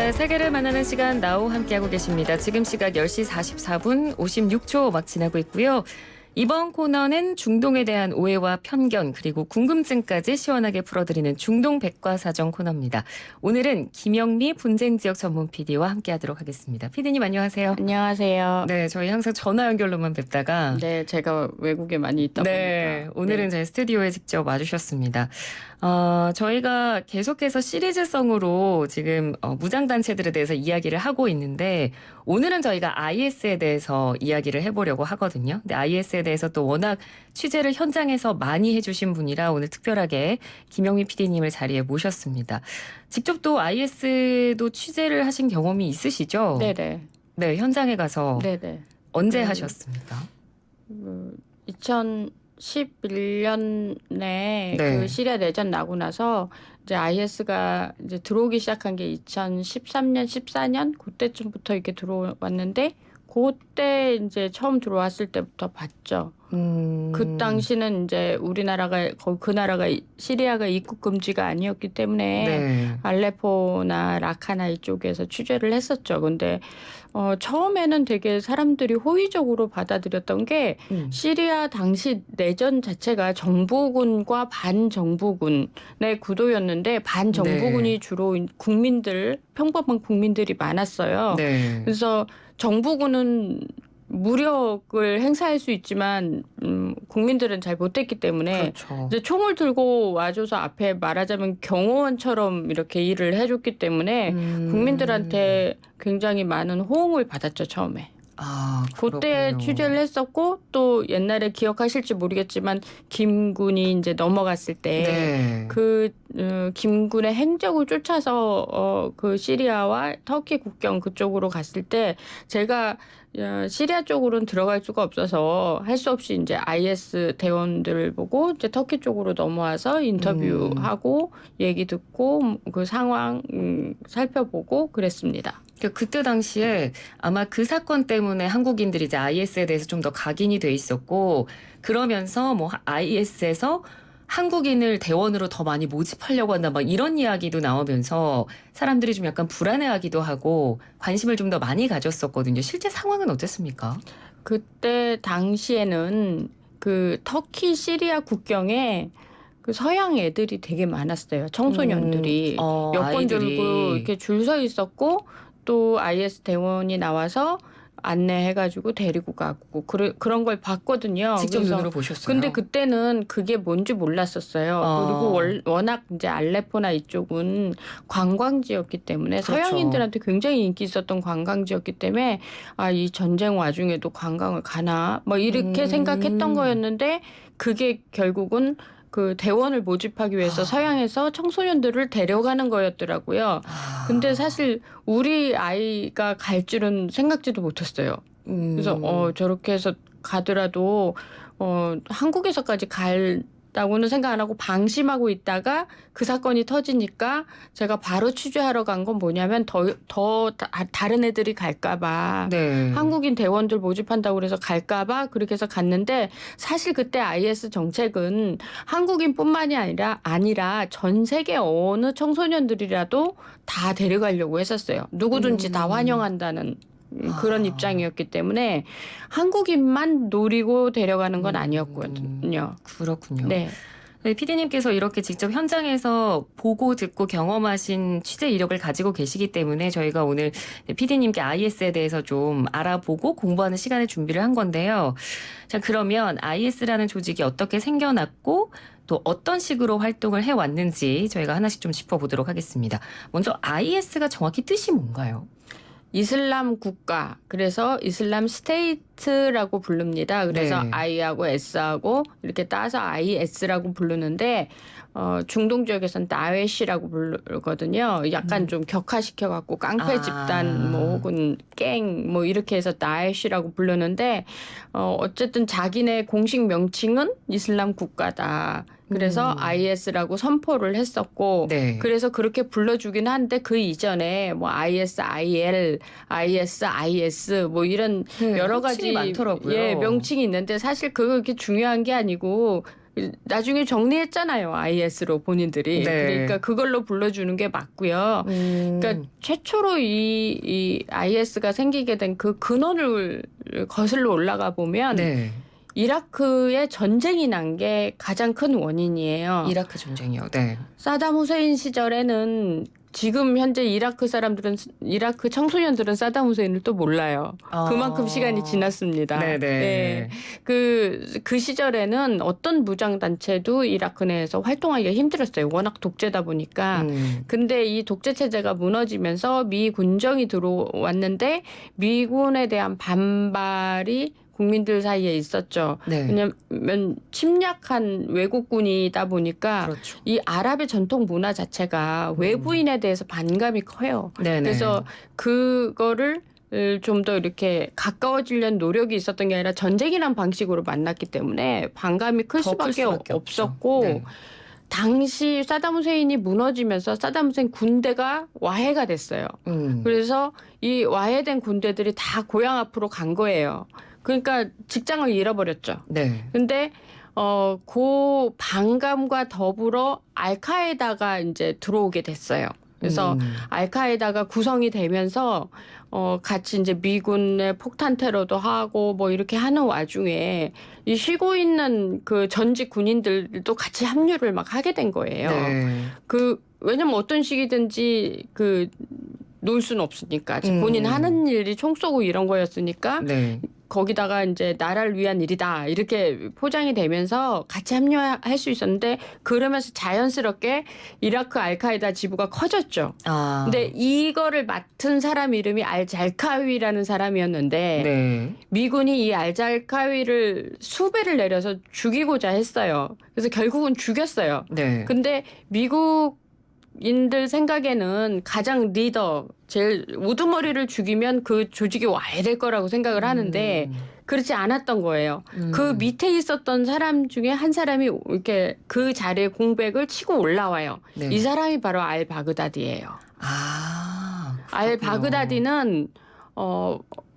네, 세계를 만나는 시간 나우 함께하고 계십니다. 지금 시각 10시 44분 56초 막 지나고 있고요. 이번 코너는 중동에 대한 오해와 편견 그리고 궁금증까지 시원하게 풀어드리는 중동 백과사전 코너입니다. 오늘은 김영미 분쟁지역 전문 PD와 함께하도록 하겠습니다. PD님 안녕하세요. 안녕하세요. 네, 저희 항상 전화 연결로만 뵙다가 네, 제가 외국에 많이 있다 보니까. 오늘은 저희 스튜디오에 직접 와주셨습니다. 저희가 계속해서 시리즈성으로 지금 무장단체들에 대해서 이야기를 하고 있는데 오늘은 저희가 IS에 대해서 이야기를 해보려고 하거든요. 근데 IS에 대해서 또 워낙 취재를 현장에서 많이 해주신 분이라 오늘 특별하게 김영미 PD님을 자리에 모셨습니다. 직접 또 IS도 취재를 하신 경험이 있으시죠? 네네. 네, 현장에 가서 네네. 언제 하셨습니까? 2011년에 네. 그 시리아 내전 나고 나서 이제 IS가 이제 들어오기 시작한 게 2013년, 14년 그때쯤부터 이렇게 들어왔는데 그때 이제 처음 들어왔을 때부터 봤죠. 그 당시는 이제 우리나라가 그 나라가 시리아가 입국 금지가 아니었기 때문에 네. 알레포나 라카나 이쪽에서 취재를 했었죠. 근데 처음에는 되게 사람들이 호의적으로 받아들였던 게 시리아 당시 내전 자체가 정부군과 반정부군의 구도였는데 반정부군이 네. 주로 국민들 평범한 국민들이 많았어요. 네. 그래서 정부군은 무력을 행사할 수 있지만 국민들은 잘 못했기 때문에 그렇죠. 이제 총을 들고 와줘서 앞에 말하자면 경호원처럼 이렇게 일을 해줬기 때문에 국민들한테 굉장히 많은 호응을 받았죠 처음에. 그때 그렇군요. 취재를 했었고 또 옛날에 기억하실지 모르겠지만 김군이 이제 넘어갔을 때 그 김군의 행적을 쫓아서 그 시리아와 터키 국경 그쪽으로 갔을 때 제가 시리아 쪽으로는 들어갈 수가 없어서 할 수 없이 이제 IS 대원들을 보고 이제 터키 쪽으로 넘어와서 인터뷰하고 얘기 듣고 그 상황 살펴보고 그랬습니다. 그때 당시에 아마 그 사건 때문에 한국인들이 이제 IS에 대해서 좀 더 각인이 돼 있었고 그러면서 뭐 IS에서 한국인을 대원으로 더 많이 모집하려고 한다 막 이런 이야기도 나오면서 사람들이 좀 약간 불안해하기도 하고 관심을 좀 더 많이 가졌었거든요. 실제 상황은 어땠습니까? 그때 당시에는 그 터키 시리아 국경에 그 서양 애들이 되게 많았어요. 청소년들이 여권 아이들이. 들고 이렇게 줄 서 있었고 또 IS 대원이 나와서 안내해가지고 데리고 가고 그런 걸 봤거든요. 직접 그래서 눈으로 보셨어요? 근데 그때는 그게 뭔지 몰랐었어요. 그리고 워낙 이제 알레포나 이쪽은 관광지였기 때문에 그렇죠. 서양인들한테 굉장히 인기 있었던 관광지였기 때문에 이 전쟁 와중에도 관광을 가나 뭐 이렇게 생각했던 거였는데 그게 결국은 그 대원을 모집하기 위해서 서양에서 청소년들을 데려가는 거였더라고요. 근데 사실 우리 아이가 갈 줄은 생각지도 못했어요. 그래서 저렇게 해서 가더라도 한국에서까지 갈다고는 생각 안 하고 방심하고 있다가 그 사건이 터지니까 제가 바로 취재하러 간 건 뭐냐면 다른 애들이 갈까 봐 한국인 대원들 모집한다고 그래서 갈까 봐 그렇게 해서 갔는데 사실 그때 IS 정책은 한국인뿐만이 아니라 전 세계 어느 청소년들이라도 다 데려가려고 했었어요. 누구든지 다 환영한다는 그런 입장이었기 때문에 한국인만 노리고 데려가는 건 아니었거든요. 그렇군요. 네. PD님께서 이렇게 직접 현장에서 보고 듣고 경험하신 취재 이력을 가지고 계시기 때문에 저희가 오늘 PD님께 IS에 대해서 좀 알아보고 공부하는 시간을 준비를 한 건데요. 자, 그러면 IS라는 조직이 어떻게 생겨났고 또 어떤 식으로 활동을 해왔는지 저희가 하나씩 좀 짚어보도록 하겠습니다. 먼저 IS가 정확히 뜻이 뭔가요? 이슬람 국가, 그래서 이슬람 스테이트라고 부릅니다. 그래서 I하고 S하고 이렇게 따서 IS라고 부르는데 중동 지역에서는 다웨시라고 부르거든요. 약간 좀 격화시켜갖고 깡패 집단 뭐 혹은 갱 뭐 이렇게 해서 다웨시라고 부르는데 어쨌든 자기네 공식 명칭은 이슬람 국가다. 그래서 IS라고 선포를 했었고 그래서 그렇게 불러주긴 한데 그 이전에 뭐 ISIL, ISIS 뭐 이런 여러 가지 많더라고요. 명칭이 있는데 사실 그게 중요한 게 아니고 나중에 정리했잖아요. IS로 본인들이. 네. 그러니까 그걸로 불러주는 게 맞고요. 그러니까 최초로 이 IS가 생기게 된 그 근원을 거슬러 올라가 보면 네. 이라크에 전쟁이 난 게 가장 큰 원인이에요. 이라크 전쟁이요. 네. 사담 후세인 시절에는 지금 현재 이라크 청소년들은 사담 후세인을 또 몰라요. 그만큼 시간이 지났습니다. 네네. 네. 그 시절에는 어떤 무장단체도 이라크 내에서 활동하기가 힘들었어요. 워낙 독재다 보니까. 근데 이 독재 체제가 무너지면서 미 군정이 들어왔는데 미군에 대한 반발이 국민들 사이에 있었죠. 네. 왜냐하면 침략한 외국군이다 보니까 그렇죠. 이 아랍의 전통 문화 자체가 외부인에 대해서 반감이 커요. 네네. 그래서 그거를 좀 더 이렇게 가까워지려는 노력이 있었던 게 아니라 전쟁이란 방식으로 만났기 때문에 반감이 클 더 클 수밖에 수밖에 없었고 네. 당시 사담 후세인이 무너지면서 사담 후세인 군대가 와해가 됐어요. 그래서 이 와해된 군대들이 다 고향 앞으로 간 거예요. 그러니까 직장을 잃어버렸죠. 네. 근데 그 반감과 더불어 알카에다가 이제 들어오게 됐어요. 그래서 알카에다가 구성이 되면서 같이 이제 미군의 폭탄 테러도 하고 뭐 이렇게 하는 와중에 이 쉬고 있는 그 전직 군인들도 같이 합류를 막 하게 된 거예요. 네. 왜냐면 어떤 식이든지 놀 수는 없으니까 본인 하는 일이 총 쏘고 이런 거였으니까 네. 거기다가 이제 나라를 위한 일이다 이렇게 포장이 되면서 같이 합류할 수 있었는데 그러면서 자연스럽게 이라크 알카에다 지부가 커졌죠. 근데 이거를 맡은 사람 이름이 알잘카위라는 사람이었는데 네. 미군이 이 알잘카위를 수배를 내려서 죽이고자 했어요. 그래서 결국은 죽였어요. 네. 근데 미국인들 생각에는 가장 리더, 제일 우두머리를 죽이면 그 조직이 와야 될 거라고 생각을 하는데 그렇지 않았던 거예요. 그 밑에 있었던 사람 중에 한 사람이 이렇게 그 자리에 공백을 치고 올라와요. 네. 이 사람이 바로 알 바그다디예요. 알 바그다디는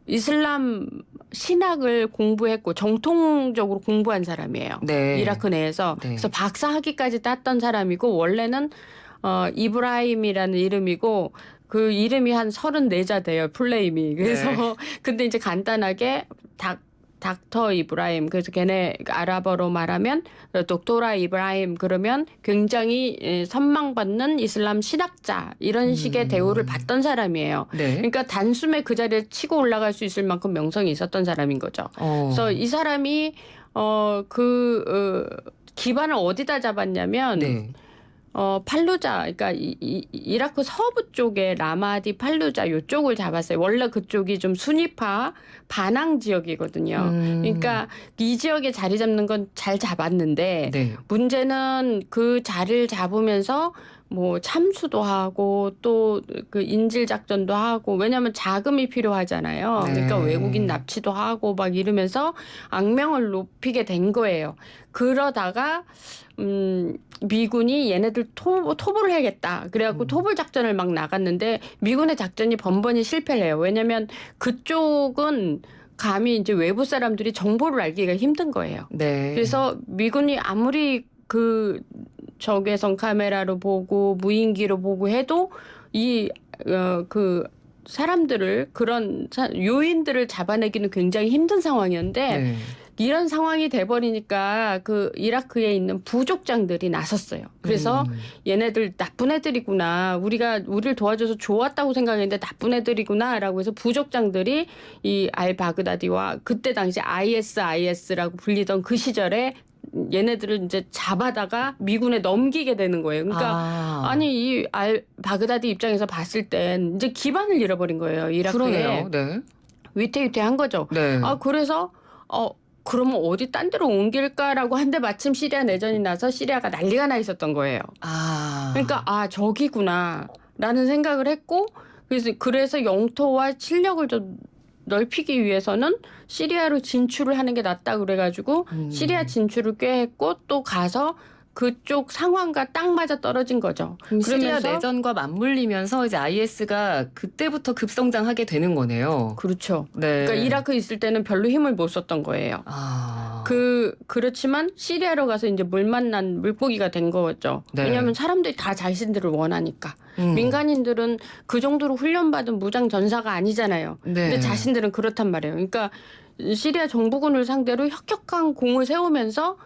이슬람 신학을 공부했고 정통적으로 공부한 사람이에요. 네. 이라크 내에서. 네. 그래서 박사학위까지 땄던 사람이고 원래는 이브라임이라는 이름이고 그 이름이 한 34자 돼요. 풀네임이. 그래서 네. 근데 이제 간단하게 닥터 이브라임. 그래서 걔네 아랍어로 말하면 독토라 이브라임 그러면 굉장히 선망받는 이슬람 신학자 이런 식의 대우를 받던 사람이에요. 네. 그러니까 단숨에 그 자리에 치고 올라갈 수 있을 만큼 명성이 있었던 사람인 거죠. 그래서 이 사람이 기반을 어디다 잡았냐면 네. 팔루자, 그러니까 이라크 서부 쪽에 라마디, 팔루자 요쪽을 잡았어요. 원래 그쪽이 좀 순위파 반항 지역이거든요. 그러니까 이 지역에 자리 잡는 건 잘 잡았는데 네. 문제는 그 자리를 잡으면서 뭐 참수도 하고 또 그 인질 작전도 하고 왜냐하면 자금이 필요하잖아요. 네. 그러니까 외국인 납치도 하고 막 이러면서 악명을 높이게 된 거예요. 그러다가 미군이 얘네들 토벌을 해야겠다. 그래갖고 토벌 작전을 막 나갔는데 미군의 작전이 번번이 실패를 해요. 왜냐하면 그쪽은 감히 이제 외부 사람들이 정보를 알기가 힘든 거예요. 네. 그래서 미군이 아무리 그 적외선 카메라로 보고 무인기로 보고 해도 그 사람들을 그런 요인들을 잡아내기는 굉장히 힘든 상황이었는데 네. 이런 상황이 돼버리니까 그 이라크에 있는 부족장들이 나섰어요. 그래서 얘네들 나쁜 애들이구나. 우리를 도와줘서 좋았다고 생각했는데 나쁜 애들이구나라고 해서 부족장들이 이 알 바그다디와 그때 당시 IS라고 불리던 그 시절에 얘네들을 이제 잡아다가 미군에 넘기게 되는 거예요. 그러니까 아니 이 알 바그다디 입장에서 봤을 땐 이제 기반을 잃어버린 거예요. 이라크에. 그러네요. 네. 위태위태한 거죠. 네. 그래서 그러면 어디 딴 데로 옮길까라고 한데 마침 시리아 내전이 나서 시리아가 난리가 나 있었던 거예요. 그러니까 저기구나라는 생각을 했고 그래서 영토와 실력을 좀 넓히기 위해서는 시리아로 진출을 하는 게 낫다 그래가지고 시리아 진출을 꽤 했고 또 가서 그쪽 상황과 딱 맞아 떨어진 거죠. 그럼 시리아 그러면서 내전과 맞물리면서 이제 IS가 그때부터 급성장하게 되는 거네요. 그렇죠. 네. 그러니까 이라크 있을 때는 별로 힘을 못 썼던 거예요. 아. 그렇지만 시리아로 가서 이제 물 만난 물고기가 된 거죠. 네. 왜냐하면 사람들이 다 자신들을 원하니까. 음. 민간인들은 그 정도로 훈련받은 무장 전사가 아니잖아요. 네. 근데 자신들은 그렇단 말이에요. 그러니까 시리아 정부군을 상대로 혁혁한 공을 세우면서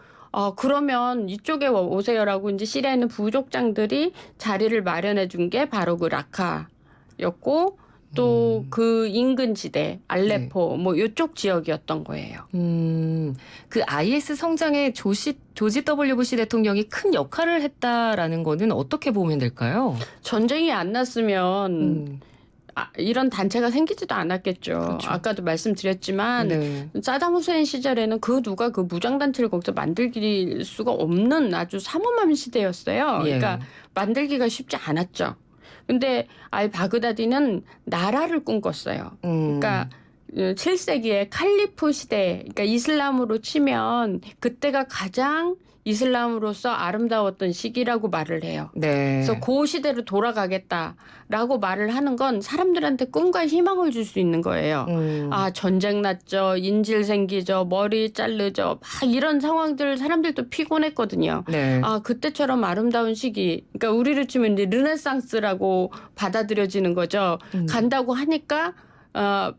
그러면 이쪽에 오세요라고 이제 시리아에 있는 부족장들이 자리를 마련해 준 게 바로 그 라카였고 또 그 인근 지대 알레포 뭐 이쪽 지역이었던 거예요. 그 IS 성장에 조지 W 부시 대통령이 큰 역할을 했다라는 거는 어떻게 보면 될까요? 전쟁이 안 났으면 이런 단체가 생기지도 않았겠죠. 그렇죠. 아까도 말씀드렸지만 네. 사담 후세인 시절에는 그 누가 그 무장단체를 거기서 만들길 수가 없는 아주 삼엄한 시대였어요. 예. 그러니까 만들기가 쉽지 않았죠. 근데 바그다디는 나라를 꿈꿨어요. 그러니까 7세기의 칼리프 시대, 그러니까 이슬람으로 치면 그때가 가장 이슬람으로서 아름다웠던 시기라고 말을 해요. 네. 그래서 그 시대로 돌아가겠다라고 말을 하는 건 사람들한테 꿈과 희망을 줄 수 있는 거예요. 전쟁 났죠. 인질 생기죠. 머리 자르죠. 막 이런 상황들 사람들도 피곤했거든요. 네. 그때처럼 아름다운 시기. 그러니까 우리로 치면 이제 르네상스라고 받아들여지는 거죠. 간다고 하니까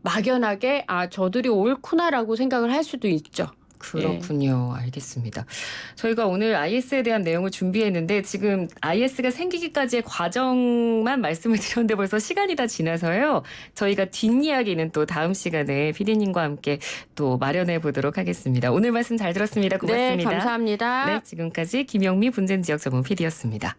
막연하게 저들이 옳구나라고 생각을 할 수도 있죠. 그렇군요. 알겠습니다. 저희가 오늘 IS에 대한 내용을 준비했는데 지금 IS가 생기기까지의 과정만 말씀을 드렸는데 벌써 시간이 다 지나서요. 저희가 뒷이야기는 또 다음 시간에 PD님과 함께 또 마련해 보도록 하겠습니다. 오늘 말씀 잘 들었습니다. 고맙습니다. 네, 감사합니다. 네, 지금까지 김영미 분쟁 지역 전문 PD였습니다.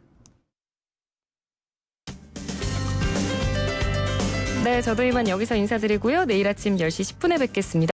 네, 저도 이만 여기서 인사드리고요. 내일 아침 10시 10분에 뵙겠습니다.